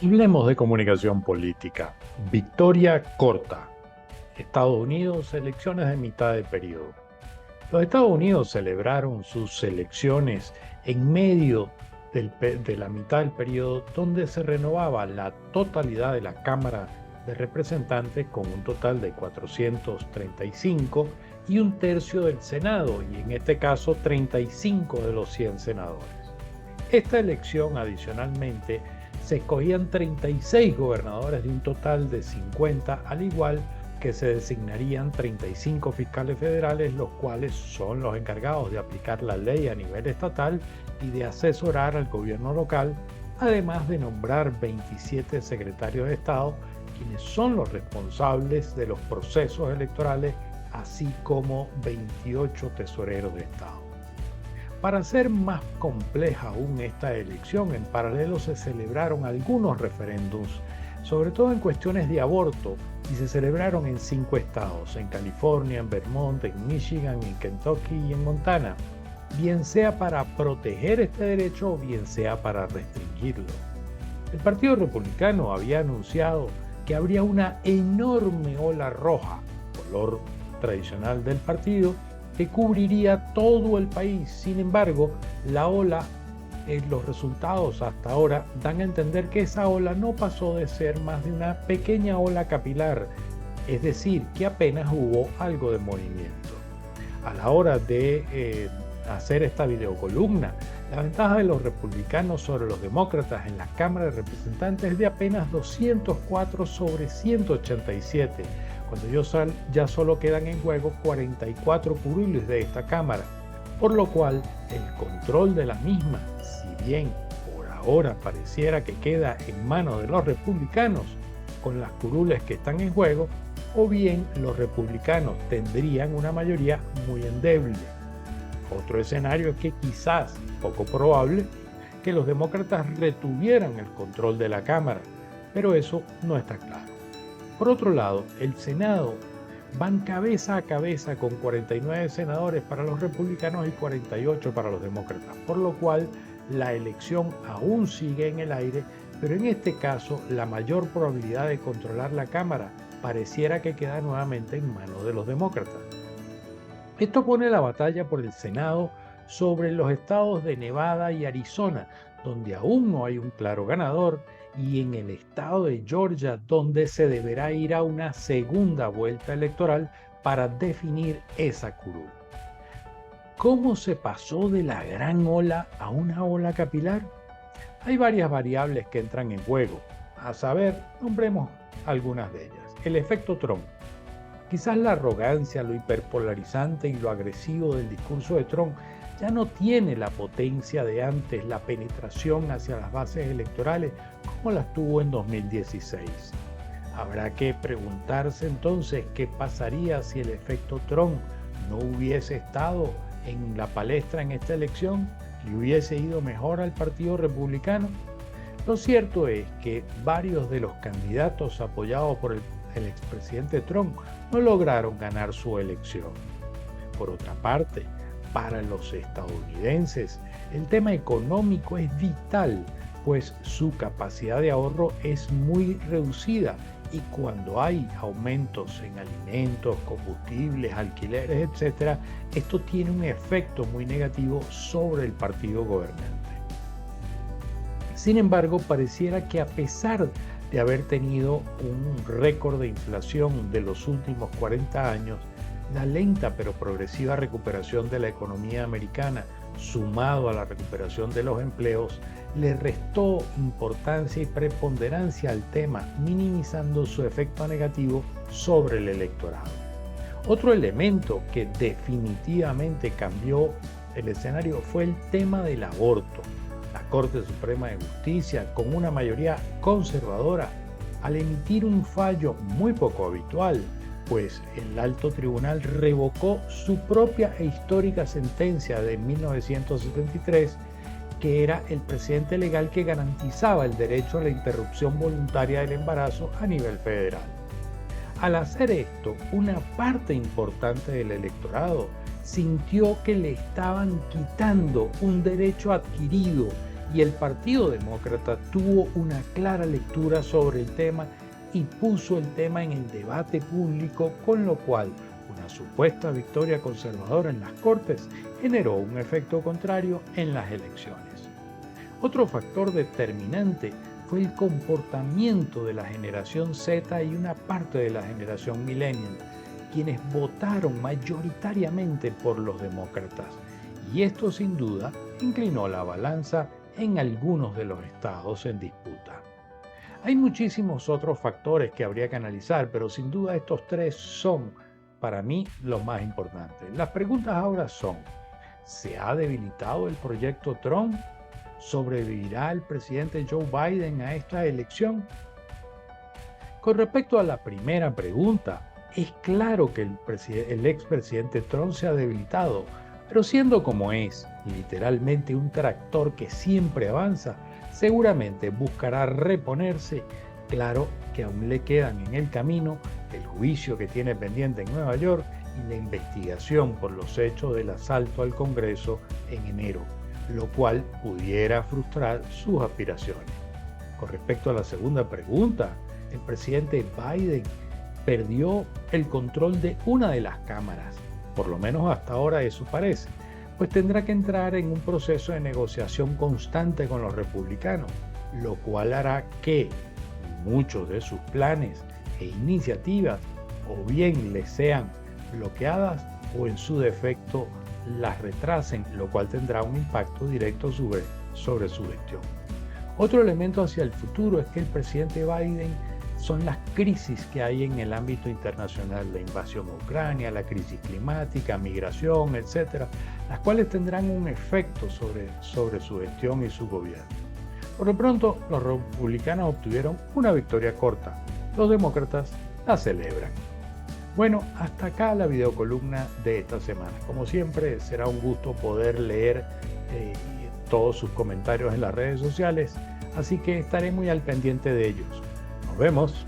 Hablemos de comunicación política. Victoria corta. Estados Unidos, elecciones de mitad de periodo. Los Estados Unidos celebraron sus elecciones en medio de la mitad del periodo, donde se renovaba la totalidad de la Cámara de Representantes con un total de 435 y un tercio del Senado, y en este caso 35 de los 100 senadores. Esta elección, adicionalmente, se escogían 36 gobernadores de un total de 50, al igual que se designarían 35 fiscales federales, los cuales son los encargados de aplicar la ley a nivel estatal y de asesorar al gobierno local, además de nombrar 27 secretarios de Estado, quienes son los responsables de los procesos electorales, así como 28 tesoreros de Estado. Para hacer más compleja aún esta elección, en paralelo se celebraron algunos referéndums, sobre todo en cuestiones de aborto, y se celebraron en 5 estados, en California, en Vermont, en Michigan, en Kentucky y en Montana, bien sea para proteger este derecho o bien sea para restringirlo. El Partido Republicano había anunciado que habría una enorme ola roja, color tradicional del partido, que cubriría todo el país. Sin embargo, la ola, los resultados hasta ahora dan a entender que esa ola no pasó de ser más de una pequeña ola capilar, es decir, que apenas hubo algo de movimiento. A la hora de hacer esta videocolumna, la ventaja de los republicanos sobre los demócratas en la Cámara de Representantes es de apenas 204 sobre 187, cuando ya solo quedan en juego 44 curules de esta Cámara, por lo cual el control de la misma, si bien por ahora pareciera que queda en manos de los republicanos con las curules que están en juego, o bien los republicanos tendrían una mayoría muy endeble. Otro escenario es que quizás, poco probable, que los demócratas retuvieran el control de la Cámara, pero eso no está claro. Por otro lado, el Senado van cabeza a cabeza con 49 senadores para los republicanos y 48 para los demócratas, por lo cual la elección aún sigue en el aire, pero en este caso la mayor probabilidad de controlar la Cámara pareciera que queda nuevamente en manos de los demócratas. Esto pone la batalla por el Senado sobre los estados de Nevada y Arizona, donde aún no hay un claro ganador, y en el estado de Georgia, donde se deberá ir a una segunda vuelta electoral para definir esa curul. ¿Cómo se pasó de la gran ola a una ola capilar? Hay varias variables que entran en juego. A saber, nombremos algunas de ellas. El efecto Trump. Quizás la arrogancia, lo hiperpolarizante y lo agresivo del discurso de Trump ya no tiene la potencia de antes, la penetración hacia las bases electorales como las tuvo en 2016. Habrá que preguntarse entonces qué pasaría si el efecto Trump no hubiese estado en la palestra en esta elección y hubiese ido mejor al Partido Republicano. Lo cierto es que varios de los candidatos apoyados por el expresidente Trump no lograron ganar su elección. Por otra parte, para los estadounidenses, el tema económico es vital, pues su capacidad de ahorro es muy reducida y cuando hay aumentos en alimentos, combustibles, alquileres, etc., esto tiene un efecto muy negativo sobre el partido gobernante. Sin embargo, pareciera que a pesar de haber tenido un récord de inflación de los últimos 40 años, la lenta pero progresiva recuperación de la economía americana, sumado a la recuperación de los empleos, le restó importancia y preponderancia al tema, minimizando su efecto negativo sobre el electorado. Otro elemento que definitivamente cambió el escenario fue el tema del aborto. La Corte Suprema de Justicia, con una mayoría conservadora, al emitir un fallo muy poco habitual, pues el alto tribunal revocó su propia e histórica sentencia de 1973, que era el precedente legal que garantizaba el derecho a la interrupción voluntaria del embarazo a nivel federal. Al hacer esto, una parte importante del electorado sintió que le estaban quitando un derecho adquirido y el Partido Demócrata tuvo una clara lectura sobre el tema y puso el tema en el debate público, con lo cual una supuesta victoria conservadora en las Cortes generó un efecto contrario en las elecciones. Otro factor determinante fue el comportamiento de la generación Z y una parte de la generación millennial, quienes votaron mayoritariamente por los demócratas, y esto sin duda inclinó la balanza en algunos de los estados en disputa. Hay muchísimos otros factores que habría que analizar, pero sin duda estos tres son, para mí, los más importantes. Las preguntas ahora son: ¿se ha debilitado el proyecto Trump? ¿Sobrevivirá el presidente Joe Biden a esta elección? Con respecto a la primera pregunta, es claro que el expresidente Trump se ha debilitado, pero siendo como es, literalmente un tractor que siempre avanza, seguramente buscará reponerse. Claro que aún le quedan en el camino el juicio que tiene pendiente en Nueva York y la investigación por los hechos del asalto al Congreso en enero, lo cual pudiera frustrar sus aspiraciones. Con respecto a la segunda pregunta, el presidente Biden perdió el control de una de las cámaras, por lo menos hasta ahora eso parece, pues tendrá que entrar en un proceso de negociación constante con los republicanos, lo cual hará que muchos de sus planes e iniciativas o bien les sean bloqueadas o en su defecto las retrasen, lo cual tendrá un impacto directo sobre su gestión. Otro elemento hacia el futuro es que el presidente Biden son las crisis que hay en el ámbito internacional, la invasión a Ucrania, la crisis climática, migración, etcétera, las cuales tendrán un efecto sobre su gestión y su gobierno. Por lo pronto, los republicanos obtuvieron una victoria corta, los demócratas la celebran. Bueno, hasta acá la videocolumna de esta semana. Como siempre, será un gusto poder leer todos sus comentarios en las redes sociales, así que estaré muy al pendiente de ellos. Nos vemos.